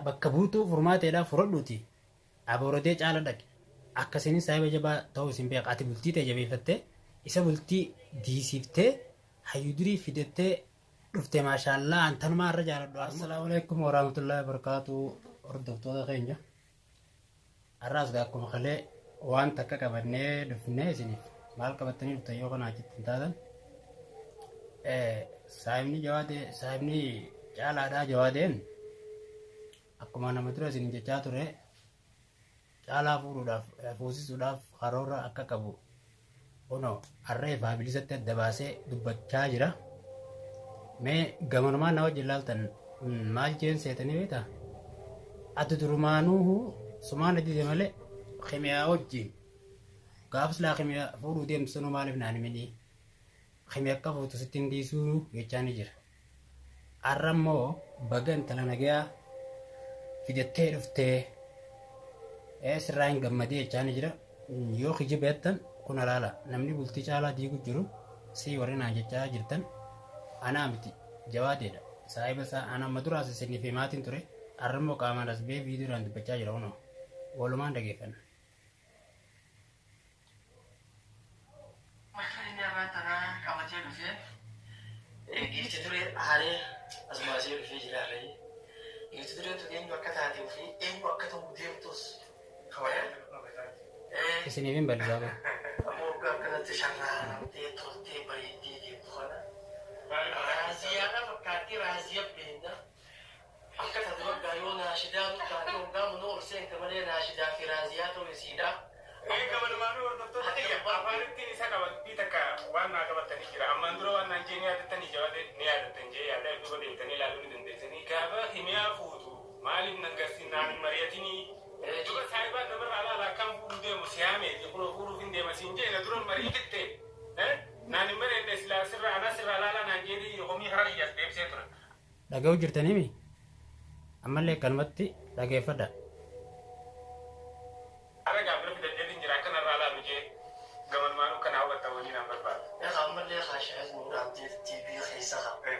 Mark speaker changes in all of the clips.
Speaker 1: bakka buutuu furmaateedhaa furadhuuti aboorodee caala dhaqe akkasiin saayiba jabaa ta'uu isin beeqa ati bultii ta'e jabeeffattee isa bultii diisiiftee hayyudurii fidattee dhuftee maashaallah antanumaa irra jaaladhu. Assalaamu alaykum warahmatullahi wabarakatuh hordoftoota keenya arraas akkuma kalee waan takka qabannee dhufnee isiniif maal qabattanii dhuftan yoo kana achitti taatan saayibni caalaadhaa jawaadeen akkuma nama dura isin jechaa ture caalaa fuudhuudhaaf fuusisuudhaaf karoora akka qabu ono harree fi habilisatti adda baasee dubbachaa jira. Mee gamanumaan na wajjin laaltan maal jeen seetanii beektaa? Ati durumaanuu sumaan ajjite malee khimiyaa wajjin gaafas khimiyaa fuudhuu deemsanuu maaliif naan himini? Khimiyaa akka fuutu sitti hin dhiisuu jechaa ni jira. Har'a immoo baga intala nagayaa fidattee dhuftee sirraa hin gammadee jechaa ni jira. Yoo kijibeettan kun alaala namni bultii caalaa diigu jiru sii warri naan jechaa jirtan anaa miti jawaadeedha. Saayiba isaa ana amma duraas isinii fi maatiin ture har'a immoo qaamaan as bee viidiyoodhaan dubbachaa jira kunoo walumaan dhageeffanna.
Speaker 2: Giifti ture haaree asmaasee dhufee jiraarree giifti ture eenyu akka taatee fi eenyu akka ta'u deemtus
Speaker 1: Isiniif hin bal'isaa bara.
Speaker 2: ammoo waggaa akkanatti sharraantee toltee bareeddee deemtu kana raaziyaadha fakkaattee raaziyaa beekna akka taate waggaa yoo naashidaa taate waggaa munoo ol seente malee naashidaa fi raaziyaa ta'u isiidha.
Speaker 3: Gabanumaanuu hordoftoota ta'e afaanitti isa qabattii takka waan naa qabatanii jira. Ammaan dura waan naan jee ni yaadatanii jawaate ni yaadattan jee yaada iddoo deemtanii ilaaluu ni dandeessanii. Gaafa himiyaa fuutu maaliif nangarsiin naan hin mari'atinii dura saayibaan namarraa alaala akkam fuudhuu deemu siyaamee kunoo fuudhuuf hin deemasiin jee na duran marii fitte naan hin mari'anne silaa sirra anaa sirra alaalaa naan jeetii homii hara iyyaas deebisee ture.
Speaker 1: Dhaga'uu jirtaniimi ammallee kanumatti dhageeffadha.
Speaker 3: Ara gaafira fidaddeetiin jira akka narraa laalu jee gabanumaanuu kana hawwatta waliin an barbaada.
Speaker 2: ammallee kaashaas muudhaamtee TV keessa qaba.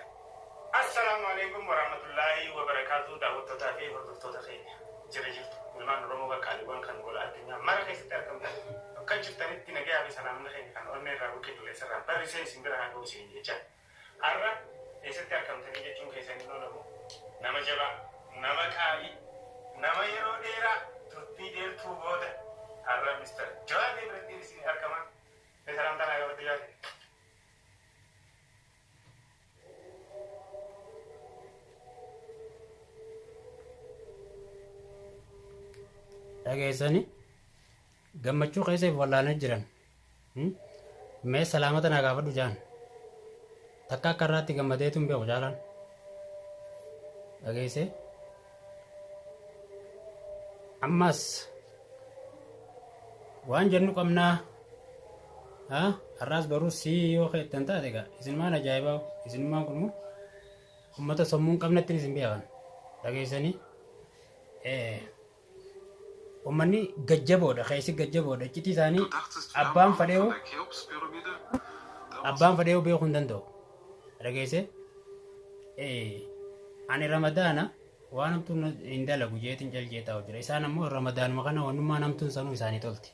Speaker 3: Assalamu alaikum warahmatullahi wabarakatuh daawwattootaa fi hordoftoota keenya jira jirtu ilmaan Oromoo bakka aliiwwan kan gola addunyaa mara keessatti argamtan akka jirtanitti nagaa fi salaamna keenya kan onnee irraa bukkee duleessarraa barrisee isin bira haa ga'u isin jecha har'a eessatti argamtanii jechuun keessanii lolamu nama jabaa nama qaali nama yeroo dheeraa turtii deertuu booda har'a Mr. Jawaadee biratti isin argaman salaamtaa naa gabaatti jawaate.
Speaker 1: Dhageessanii gammachuu keessa wallaalanii jiran mee salaamata naa gaafadhu jaan takka akka irraatti gammadeetu hin beeku jaalan dhageesse ammas waan jennu qabnaa har'aas baruu sii yoo keettan taate egaa isinmaan ajaa'ibaa isinummaan kun uummata sammuu hin qabnetti isin beekan dhageessanii ummanni gajjaboodha keessi gajjaboodha iccitii isaanii abbaan fadheewu beekuu hin danda'u dhageesse ani ramadaana waan hamtuun hin dalagu jeetiin caljeetaa jira isaan ammoo ramadaanuma kana wannummaan hamtuun sanuu isaanii tolti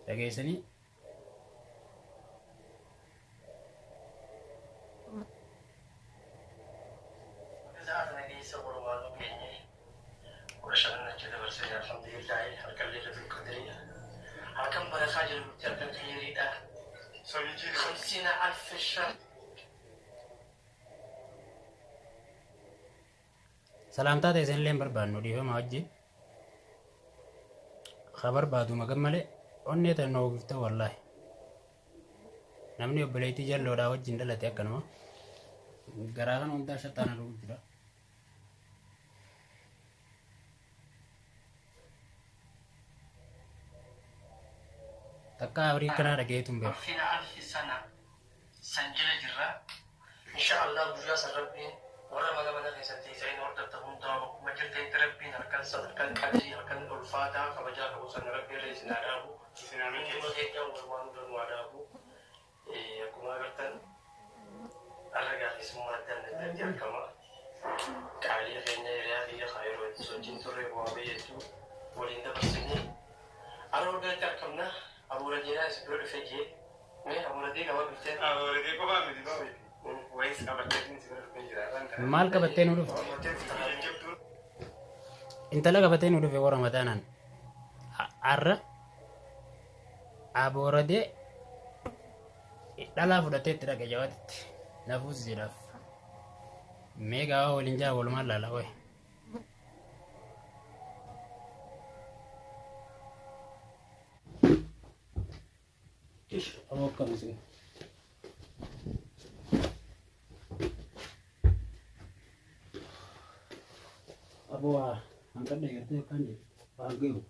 Speaker 1: dhageessanii
Speaker 2: Harkan barakaa jiru harkan khayriidha. 50,000 شهر.
Speaker 1: Salaamtaa ta'e isinillee hin barbaannu dhiifama wajjin haa barbaadu magan malee onnee ta'e noo gifta wallaahi namni obboleettii jalloodhaa wajjin dhalate akkanuma garaa kana hundaa shaxaana dhugu jira. Takka abrii kanaa dhageetu hin beeku.
Speaker 2: 50,000 سنة. سنجل جرا. إن شاء الله بجاس ربي ورا ما نخسر تيسين ورد تهم دام مجرد تربي نركن صدر كن كذي نركن الفاتا كبجا كوسن ربي ليس نارابو. سنامين كم هيك يوم ورمان دون وارابو. أكون أقولن أرجع اسمه هذا النتاج كمان. كالي خيرنا رياضي خير wajjin turre bu'amee jechuun waliin dabarsinee aroo galatti argamna abuura jedhaa isa bira dhufee jee abuuratee qaba biftee
Speaker 3: Abuuratee qofaa miti baay'ee. Wayis qabattee si bira dhufee jira.
Speaker 1: Maal qabattee nu dhufe? Intala qabattee nu dhufe warra mataanaan. Har'a abooradee dhalaa fudhatee itti dhaqe jawaatitti nafuusisidhaaf. Mee gaawaa waliin jaa walumaan laala wayi. Aboo akkamisin. Aboo hanqadha eegartee yookaan waan gahu.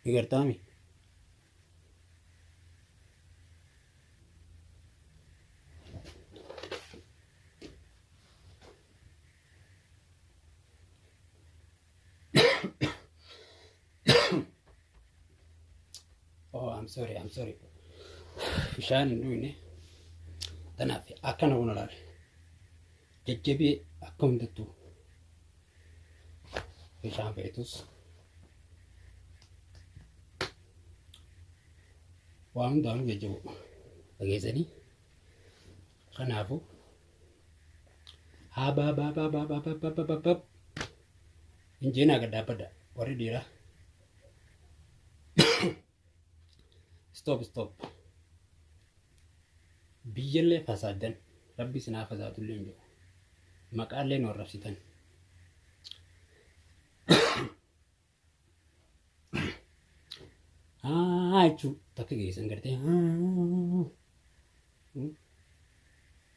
Speaker 1: Egartami. Oh, I'm sorry. Bishaan hin dhuyne. Kanaaf akkana kun ilaali. Jajjabee akka hundattuu bishaan feetus waan hundaanuu jajjabu dhageessanii kanaafuu haa injeenaa gad dhaabbadha warri dhiiraa stop biyyallee fasaadan rabbi sinaa fasaatullee hin jiru maqaallee nu arrabsitan jechuun takka geessan gartee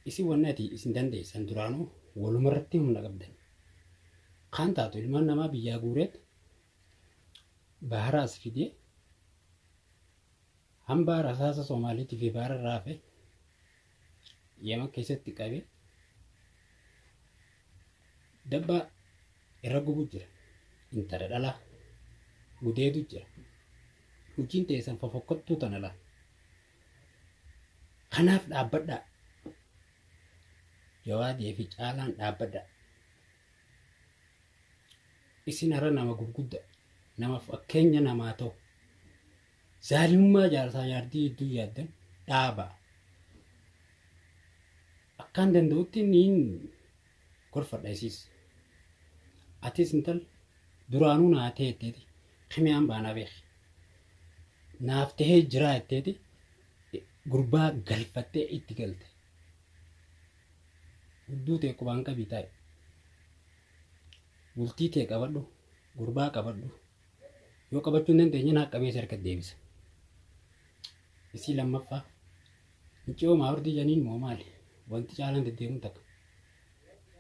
Speaker 1: isin wanni ati isin dandeessan duraanuu walumarratti humna qabdan kan taatu ilmaan namaa biyyaa guureet bahara as fidee hambaa rasaasa Somaaliitii fi bahara raafe yema keessatti qabee dabbaa irra gubu jira intala dhalaa gudeetu jira hojiin teessan fofokkottuu tana laa kanaaf dhaabbadhaa jawaadii fi caalaan dhaabbadhaa isin har'a nama gurguddaa nama fakkeenya namaa ta'u zaalummaa jaarsaa yaardii hedduu yaaddan dhaabaa akkaan danda'utti niin gorfadha isiis atis intal duraanuu naa ta'e jetteeti kimiyaan baanaa beeki naaf tahee jiraa jetteeti gurbaa galfattee itti galte hudduu ta'e qubaan qabii taa'e bultii ta'e qabadhu gurbaa qabadhu yoo qabachuu hin dandeenye naa qabeessa harka deebisa isii lammaffaa miccoo maawardii janiin moo maali wanti caalaan deddeemuun takka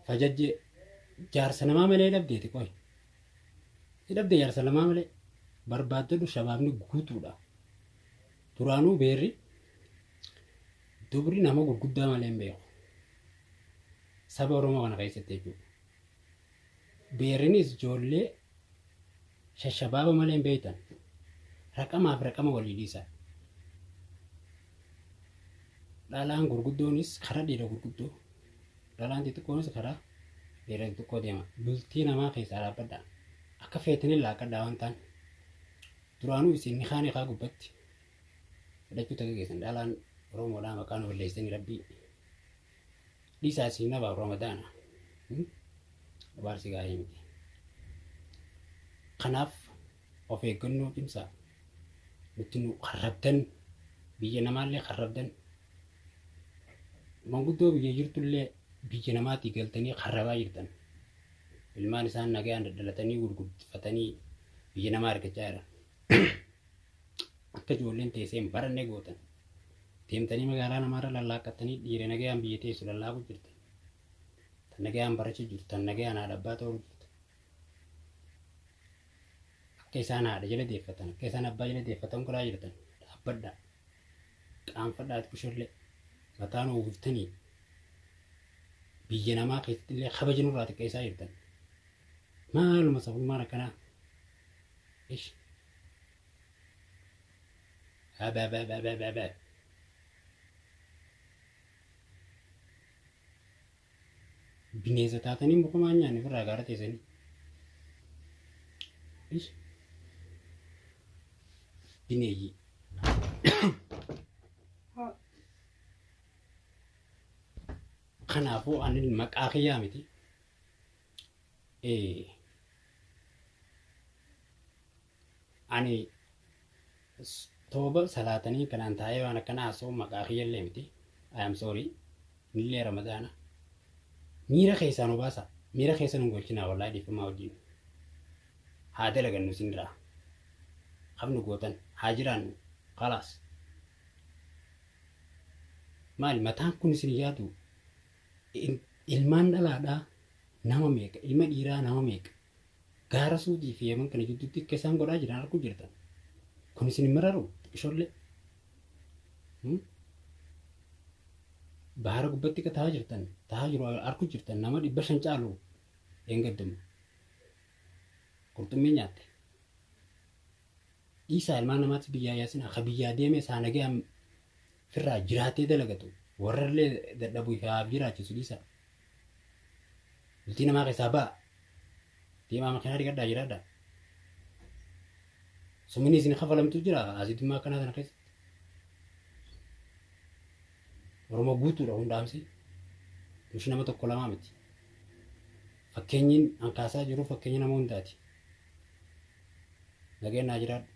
Speaker 1: fajajjee jaarsa namaa malee dhabdeeti qoy dhabde jaarsa namaa malee barbaaddadhu shabaabni guutuudha duraanuu beerri dubri nama gurguddaa malee hin beeku saba Oromoo kana keessatti jechuudha beerrinis ijoollee shashabaaba malee hin beektan raqamaaf raqama walii dhiisaa dhalaan gurguddoonis karaa dhiira gurguddoo dhalaan xixiqqoonis karaa dhiira xixiqqoo deema bultii namaa keessaa dhaabbadhaa akka feetanii laaqadhaa waan ta'an duraanuu isin ni kaa gubbatti fudhachuu takka keessan dhalaan Oromoodhaa maqaan balleessanii rabbii dhiisaa isin nabaaf Ramadaana abaarsi gaarii miti kanaaf of eeggannoo cimsaa nuti nu qarrabdan biyya namaallee qarrabdan manguddoo biyya jirtullee biyya namaatii galtanii qarrabaa jirtan ilmaan isaan nagaan daddalatanii gurguddatanii biyya namaa argachaa jiran akka ijoolleen teessee hin baranne gootan deemtanii magaalaa namaarra lallaaqattanii dhiira nagaan biyya teessu lallaaquu jirtan tan nagaan barachuu jirtu tan nagaan haadha abbaa ta'uu jirtu akka isaan haadha jala deeffatan akka isaan abbaa jala deeffatan godhaa jirtan dhaabbadhaa qaanfadhaati kushollee mataan uwwiftanii biyya namaa keessatti illee kabaja nurraa xiqqeessaa jirtan. Maaluma sabummaan akkanaa. Ish. Abaa. Bineensa taatanii mukumaan nyaanni ofirraa gaara teessanii. Ish. Bineeyyi. Kanaafuu ani maqaa kiyyaa miti. Ani tooba salaatanii kanaan taa'ee waan akkana haasa'u maqaa kiyyallee miti. I am sorry. Nillee Ramadaana. Miira keessaan obaasa. Miira keessan hin golchinaa wallaahi dhiifamaa wajjin. Haa dalagannu sindiraa. Qabnu gootan. Haa jiraannu. Khalaas. Maali mataan kun isin yaadu ilmaan dhalaadhaa nama meeqa? Ilma dhiiraa nama meeqa? Gaara suutii fi yeman kana gidduutti akka isaan godhaa jiran arguu jirtan. Kun isin mararu ijoollee. Bahara gubbatti ka taa'aa jirtan. Taa'aa jiru arguu jirtan nama 500 caalu eengaddamu. Qurxummii nyaatte. Dhiisaa ilmaan namaatti biyyaa yaasin akka biyyaa deeme isaa nagee firraa jiraatee dalagatu. Warrallee dadhabuu fi haaf jiraachisu dhiisaa. Bultii namaa keessaa ba'a. Deemaa makiinaa dhiqadhaa jiraadha. Sumini isin kafalamtu jira asitummaa akkanaa sana keessatti. Oromoo guutuudha hundaamsi. Nushi nama tokko lamaa miti. Fakkeenyiin an kaasaa jiru fakkeenya nama hundaati. Nageen naa jiraadha.